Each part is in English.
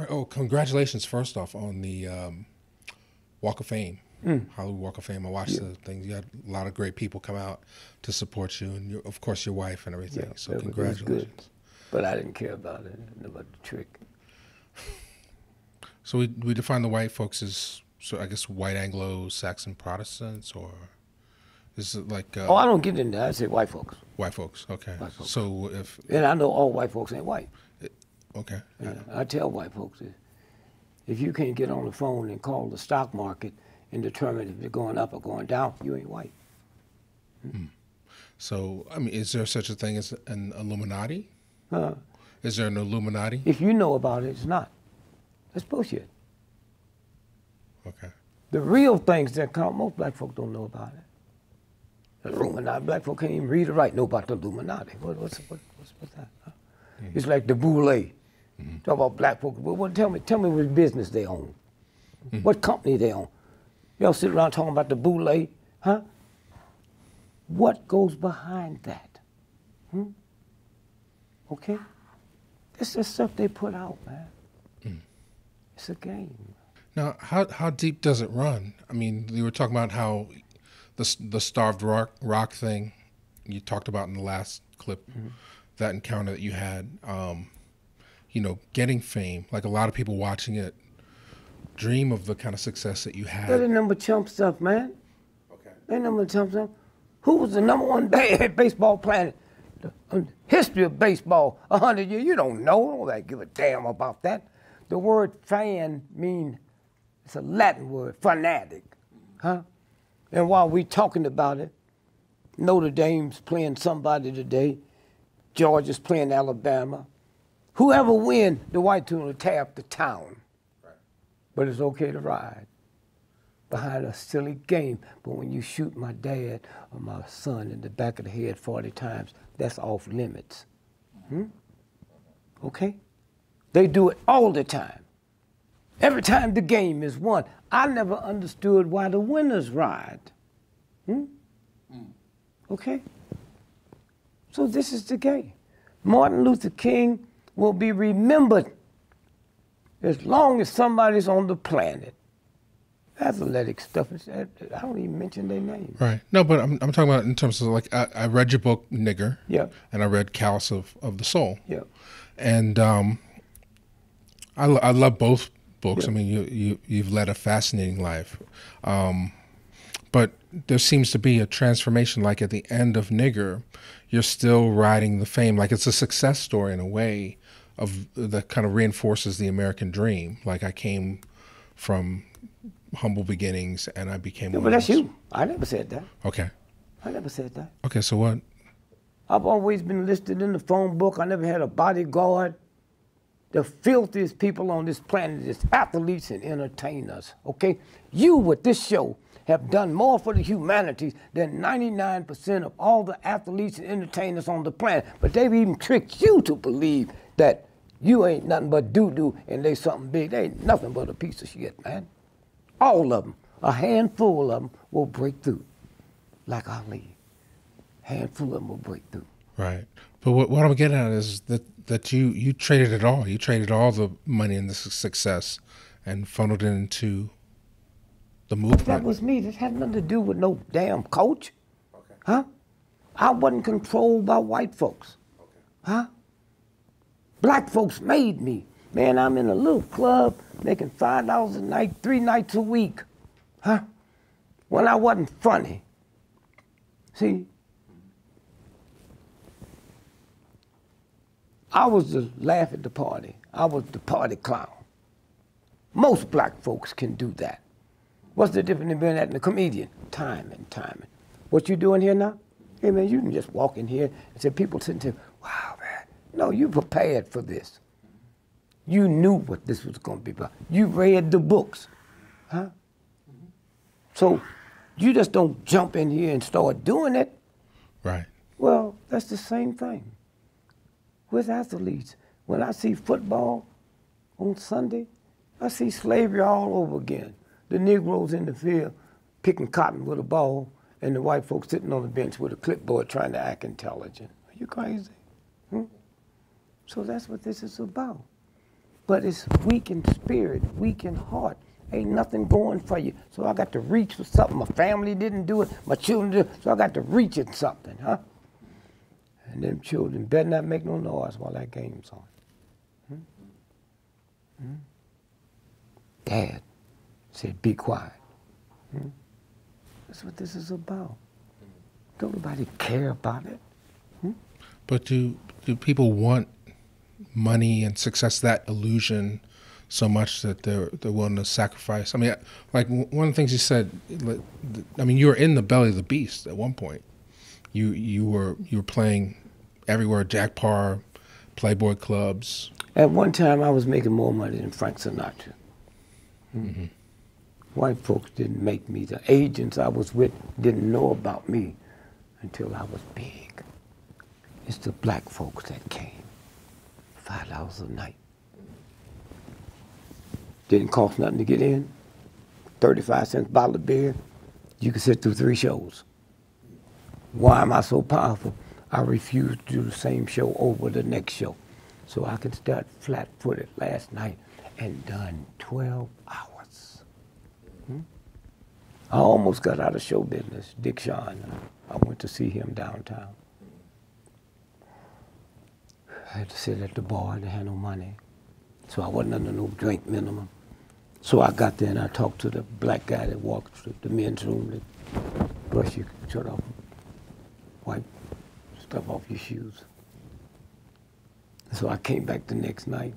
Oh, congratulations! First off, on the Walk of Fame, Hollywood Walk of Fame. I watched the things. You had a lot of great people come out to support you, and of course your wife and everything. Yeah, So it was congratulations. good. But I didn't care about it, about the trick. So we define the white folks as, so I guess, white Anglo-Saxon Protestants, or is it like Oh, I don't get into that. I say white folks. white folks? Okay. White folks. So if And I know all white folks ain't white. okay, Yeah, I tell white folks that if you can't get on the phone and call the stock market and determine if they're going up or going down, you ain't white. so I mean, is there such a thing as an Illuminati? Uh, Is there an Illuminati? if you know about it, it's not. That's bullshit. Okay. The real things that count, most black folk don't know about it. The Illuminati, black folk can't even read or write, know about the Illuminati. What's that? Huh? It's like the boule. Talk about black folk. Well, tell me what business they own. What company they own. Y'all sit around talking about the boule, huh? What goes behind that? Okay? It's the stuff they put out, man. It's a game. Now, how deep does it run? I mean, you were talking about how the starved rock thing you talked about in the last clip, that encounter that you had. You know, getting fame. Like a lot of people watching it dream of the kind of success that you had. That ain't number chump stuff, man. Okay. Ain't number chump stuff. Who was the number one baseball player? The history of baseball, 100 years. You don't know. Don't give a damn about that. The word fan mean, it's a Latin word, fanatic, huh? And while we talking about it, Notre Dame's playing somebody today. Georgia's playing Alabama. Whoever win, the white team will tear up the town. Right. But it's okay to ride behind a silly game. But when you shoot my dad or my son in the back of the head 40 times, that's off limits. Okay? They do it all the time. Every time the game is won. I never understood why the winners ride. Okay? So this is the game. Martin Luther King will be remembered as long as somebody's on the planet. Athletic stuff, I don't even mention their name. Right. No, but I'm talking about in terms of, like, I read your book, Nigger. Yeah. And I read Callous of the Soul. Yeah. And I love both books. Yeah. I mean, you've led a fascinating life. But there seems to be a transformation, like at the end of Nigger, you're still riding the fame. Like it's a success story in a way that kind of reinforces the American dream. Like I came from humble beginnings and I became one But of that's those. you. I never said that. Okay. I never said that. Okay, so what? I've always been listed in the phone book. I never had a bodyguard. The filthiest people on this planet is athletes and entertainers, okay? You, with this show, have done more for the humanities than 99% of all the athletes and entertainers on the planet. But they've even tricked you to believe that you ain't nothing but doo-doo and they something big. They ain't nothing but a piece of shit, man. All of them, a handful of them will break through, like Ali. Handful of them will break through. Right. But what I'm getting at is that you traded it all. You traded all the money and the success and funneled it into the movement. That was me. This had nothing to do with no damn coach. Okay. Huh? I wasn't controlled by white folks. Okay. Huh? Black folks made me. Man, I'm in a little club making $5 a night, 3 nights a week. Huh? When I wasn't funny. See? I was the laugh at the party. I was the party clown. Most black folks can do that. What's the difference in being that and a comedian? Timing. What you doing here now? Hey man, you can just walk in here and say, people sitting there, wow man, no, you prepared for this. You knew what this was gonna be about. You read the books, huh? So you just don't jump in here and start doing it. Right. Well, that's the same thing with athletes. When I see football on Sunday, I see slavery all over again. The Negroes in the field picking cotton with a ball and the white folks sitting on the bench with a clipboard trying to act intelligent. Are you crazy? So that's what this is about. but it's weak in spirit, weak in heart. Ain't nothing going for you. So I got to reach for something. My family didn't do it. My children did it. So I got to reach at something, huh? And them children better not make no noise while that game's on. Dad said, be quiet. That's what this is about. Don't nobody care about it. But do people want money and success, that illusion, so much that they're willing to sacrifice? I mean, like one of the things you said, I mean, you were in the belly of the beast at one point. You were playing everywhere, Jack Parr, Playboy clubs. At one time, I was making more money than Frank Sinatra. Mm-hmm. White folks didn't make me. The agents I was with didn't know about me until I was big. It's the black folks that came. $5 a night. Didn't cost nothing to get in. 35 cents a bottle of beer. You could sit through 3 shows. Why am I so powerful? I refused to do the same show over the next show. So I could start flat-footed last night and done 12 hours. I almost got out of show business. Dick Shawn, I went to see him downtown. I had to sit at the bar and I had no money. So I wasn't under no drink minimum. So I got there and I talked to the black guy that walked through the men's room that brush your shirt off, wipe stuff off your shoes. So I came back the next night.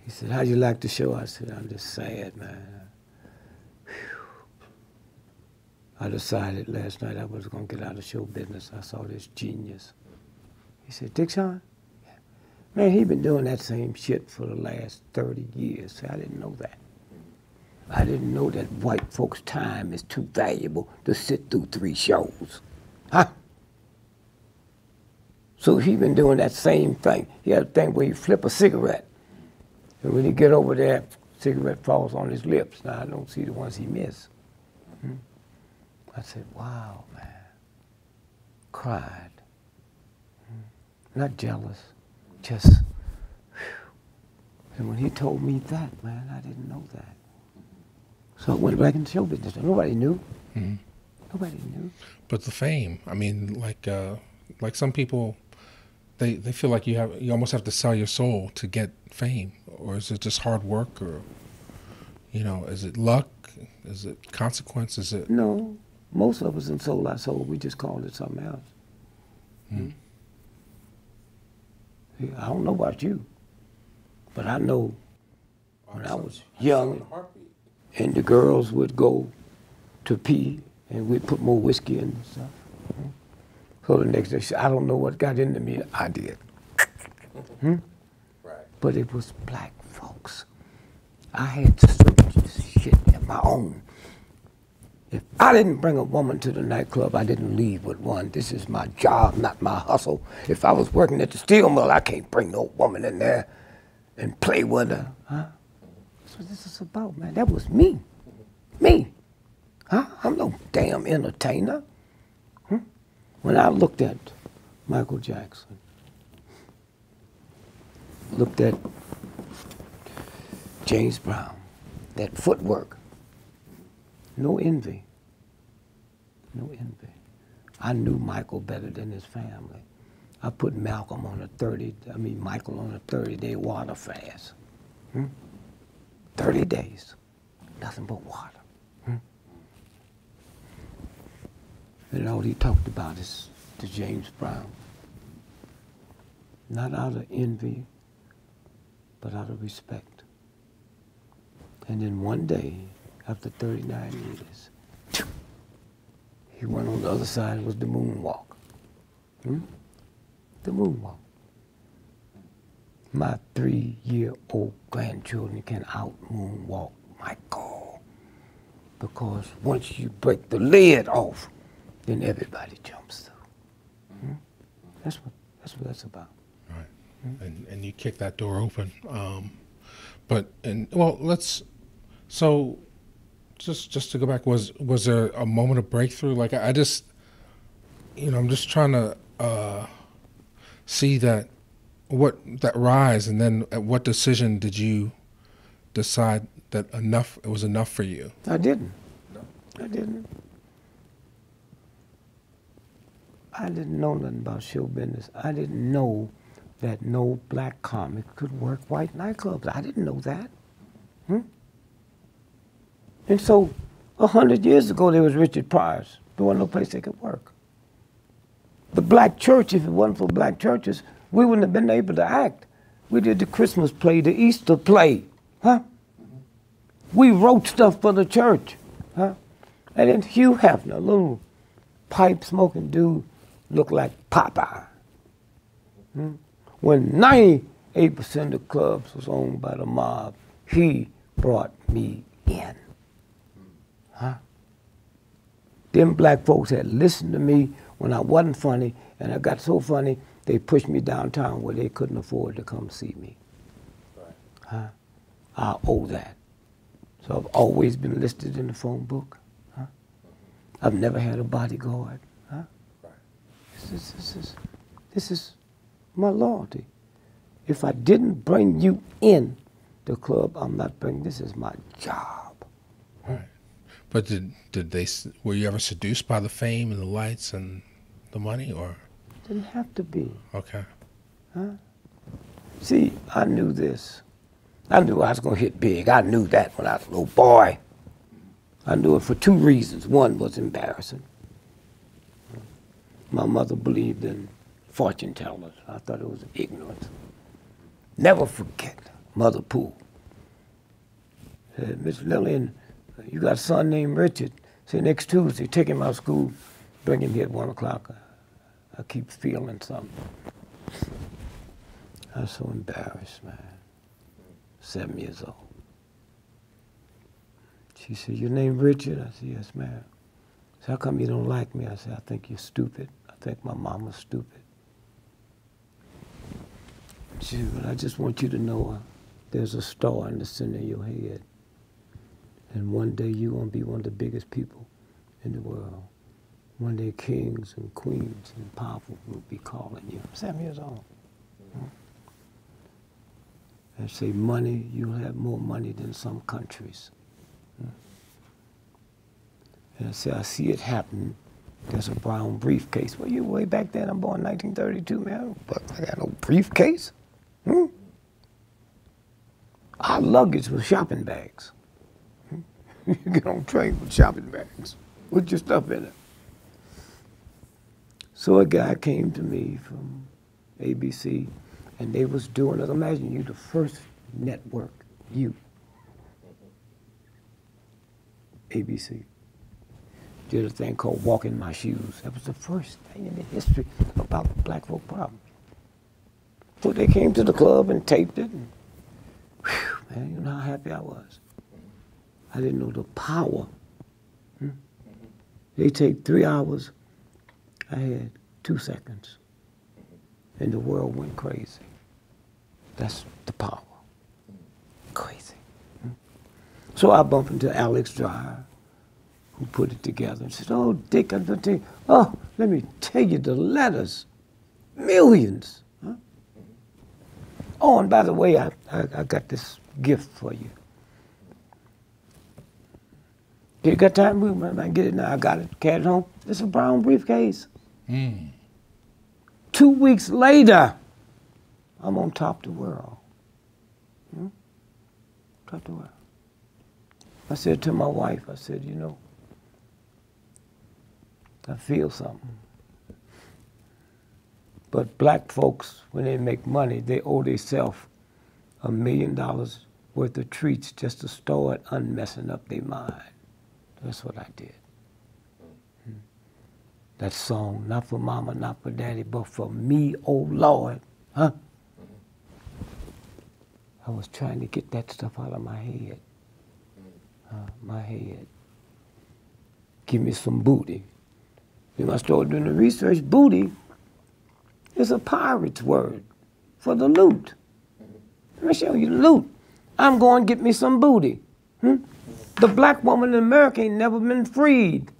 He said, how'd you like the show? I said, I'm just sad, man. I decided last night I was going to get out of show business. I saw this genius. He said, Dick Shawn? Man, he been doing that same shit for the last 30 years. See, I didn't know that. I didn't know that white folks' time is too valuable to sit through 3 shows. Huh? So he been doing that same thing. He had a thing where you flip a cigarette. And when you get over there, cigarette falls on his lips. Now, I don't see the ones he missed. I said, wow, man. Cried. Not jealous, just, whew. And when he told me that, man, I didn't know that. So I went back into show business. Nobody knew. Mm-hmm. Nobody knew. But the fame, I mean, like some people, they feel like you almost have to sell your soul to get fame, or is it just hard work, or, you know, is it luck, is it consequence, is it? No, most of us in sold our soul. We just called it something else. I don't know about you, but I know when I was young and the girls would go to pee and we'd put more whiskey in and stuff. So the next day, I don't know what got into me. I did. Right. But it was black folks. I had to search shit on my own. If I didn't bring a woman to the nightclub, I didn't leave with one. This is my job, not my hustle. If I was working at the steel mill, I can't bring no woman in there and play with her. Huh? That's what this is about, man. That was me. Me. Huh? I'm no damn entertainer. When I looked at Michael Jackson, looked at James Brown, that footwork, no envy. No envy. I knew Michael better than his family. I put Michael on a 30-day water fast. 30 days, nothing but water. And all he talked about is the James Brown. Not out of envy, but out of respect. And then one day, after 39 years, he went on the other side. It was the moonwalk. The moonwalk. My 3-year-old grandchildren can out-moonwalk Michael. Because once you break the lid off, then everybody jumps through. That's what that's about. Right. And you kick that door open. So just to go back, was there a moment of breakthrough? Like I just, I'm just trying to see that that rise, and then at what decision did you decide that it was enough for you? I didn't. I didn't. I didn't know nothing about show business. I didn't know that no black comic could work white nightclubs. I didn't know that. And so, 100 years ago, there was Richard Pryor's. There wasn't no place they could work. The black church, if it wasn't for black churches, we wouldn't have been able to act. We did the Christmas play, the Easter play, We wrote stuff for the church, And then Hugh Hefner, a little pipe-smoking dude, looked like Popeye. When 98% of clubs was owned by the mob, he brought me in. Them black folks had listened to me when I wasn't funny, and I got so funny, they pushed me downtown where they couldn't afford to come see me. I owe that. So I've always been listed in the phone book. I've never had a bodyguard. This is my loyalty. If I didn't bring you in the club, I'm not bringing, this is my job. Right. But were you ever seduced by the fame and the lights and the money, or? Didn't have to be. Okay. See, I knew this. I knew I was going to hit big. I knew that when I was a little boy. I knew it for two reasons. One was embarrassing. My mother believed in fortune tellers. I thought it was ignorance. Never forget Mother Pooh. Said, Miss Lillian, you got a son named Richard. Said, next Tuesday, take him out of school, bring him here at 1 o'clock. I keep feeling something. I was so embarrassed, man. 7 years old. She said, your name Richard? I said, yes, ma'am. She said, how come you don't like me? I said, I think you're stupid. I think my mama's stupid. She said, well, I just want you to know there's a star in the center of your head. And one day you're going to be one of the biggest people in the world. One day kings and queens and powerful will be calling you. 7 years old. And say money, you'll have more money than some countries. And I said, I see it happen. There's a brown briefcase. Well, you way back then, I'm born in 1932, man. But I got no briefcase. Our luggage was shopping bags. You get on train with shopping bags with your stuff in it. So a guy came to me from ABC, and they was doing it. Imagine you, the first network, you, ABC, did a thing called Walk in My Shoes. That was the first thing in the history about the black folk problem. So they came to the club and taped it, and whew, man, you know how happy I was. I didn't know the power. They taped 3 hours. I had 2 seconds. And the world went crazy. That's the power. Crazy. So I bumped into Alex Dreyer, who put it together, and said, oh, Dick, I'm going to tell you, oh, let me tell you the letters. Millions. Oh, and by the way, I got this gift for you. You got time? We might get it now. I got it. Carried it home. It's a brown briefcase. 2 weeks later, I'm on top of the world. Top of the world. I said to my wife, I said, you know, I feel something. But black folks, when they make money, they owe themselves $1 million worth of treats just to start unmessing up their mind. That's what I did. That song, not for mama, not for daddy, but for me, oh Lord, I was trying to get that stuff out of my head. Give me some booty. Then I started doing the research. Booty is a pirate's word for the loot. Let me show you the loot. I'm going to get me some booty. The black woman in America ain't never been freed.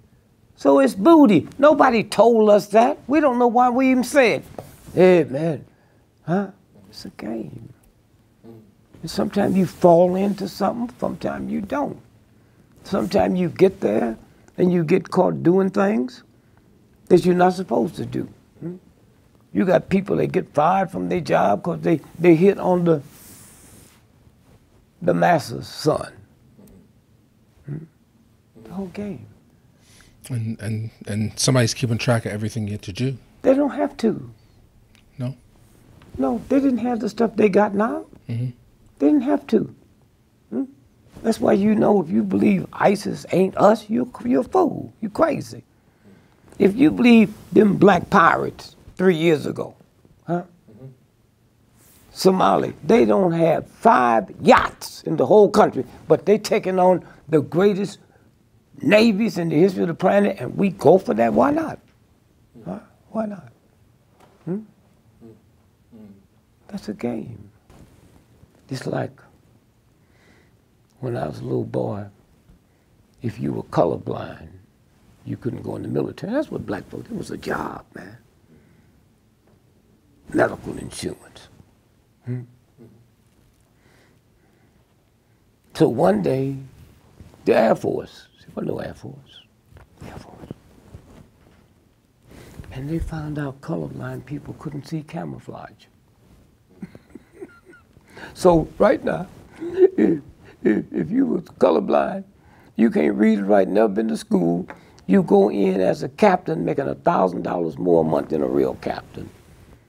So it's booty. Nobody told us that. We don't know why we even said, hey, man, It's a game. And sometimes you fall into something, sometimes you don't. Sometimes you get there and you get caught doing things that you're not supposed to do. You got people that get fired from their job because they hit on the master's son. The whole game. And somebody's keeping track of everything you have to do. They don't have to. No? No, they didn't have the stuff they got now. Mm-hmm. They didn't have to. That's why you know if you believe ISIS ain't us, you're a fool. You're crazy. If you believe them black pirates 3 years ago, Somali, they don't have 5 yachts in the whole country, but they taking on the greatest navies in the history of the planet, and we go for that. Why not? Why not? That's a game. It's like when I was a little boy, if you were colorblind, you couldn't go in the military. That's what black folks, it was a job, man. Medical insurance. So one day, the Air Force, there was no Air Force, Air Force. And they found out colorblind people couldn't see camouflage. So right now, if you was colorblind, you can't read or write, never been to school, you go in as a captain making $1,000 more a month than a real captain.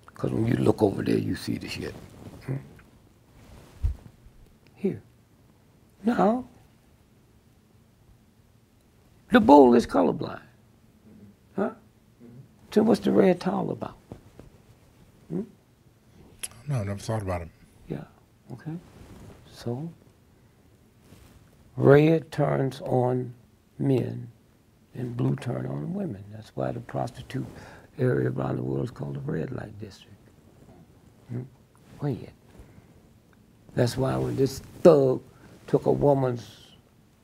Because when you look over there, you see the shit. Here. Now, the bull is colorblind. So what's the red towel about? No, I never thought about it. Yeah, okay. So, red turns on men and blue turn on women. That's why the prostitute area around the world is called the red light district. Red. That's why when this thug took a woman's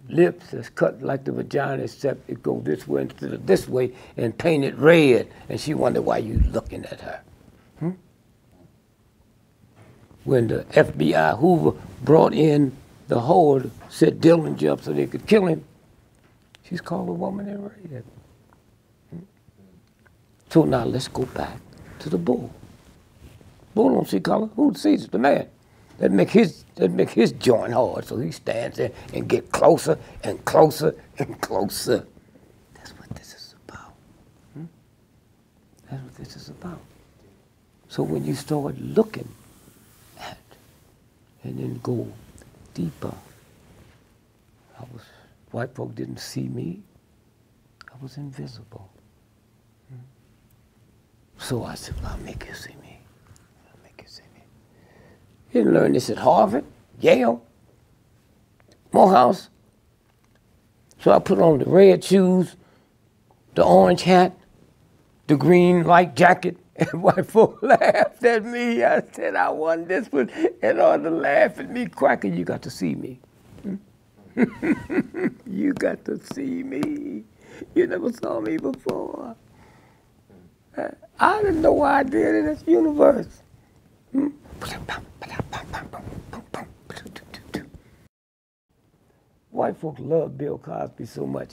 lips that's cut like the vagina, except it go this way instead of this way, and painted red, and she wondered why you looking at her. When the FBI Hoover brought in the whore, set Dillinger up so they could kill him, she's called a woman in red. So now let's go back to the bull. Bull don't see color. Who sees it? The man. That make his joint hard, so he stands there and get closer and closer and closer. That's what this is about. That's what this is about. So when you start looking at and then go deeper, white folk didn't see me. I was invisible. So I said, well, I'll make you see me. You didn't learn this at Harvard, Yale, Morehouse. So I put on the red shoes, the orange hat, the green light jacket, and white folk laughed at me. I said, I won this one, and all the laugh at me. Cracker, you got to see me. You got to see me. You never saw me before. I didn't know why I did in this universe. White folks love Bill Cosby so much.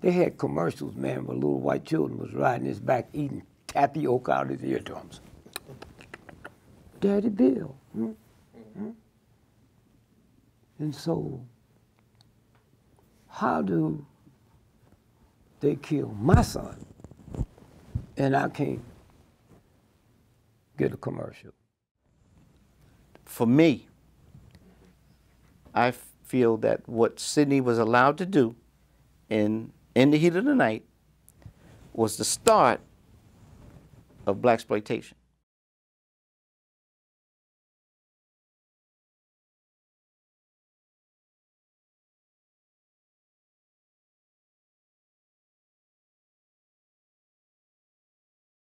They had commercials, man, where little white children was riding his back eating tapioca out of his eardrums. Daddy Bill. And so, how do they kill my son and I can't get a commercial? For me, I feel that what Sydney was allowed to do in the Heat of the Night was the start of blaxploitation.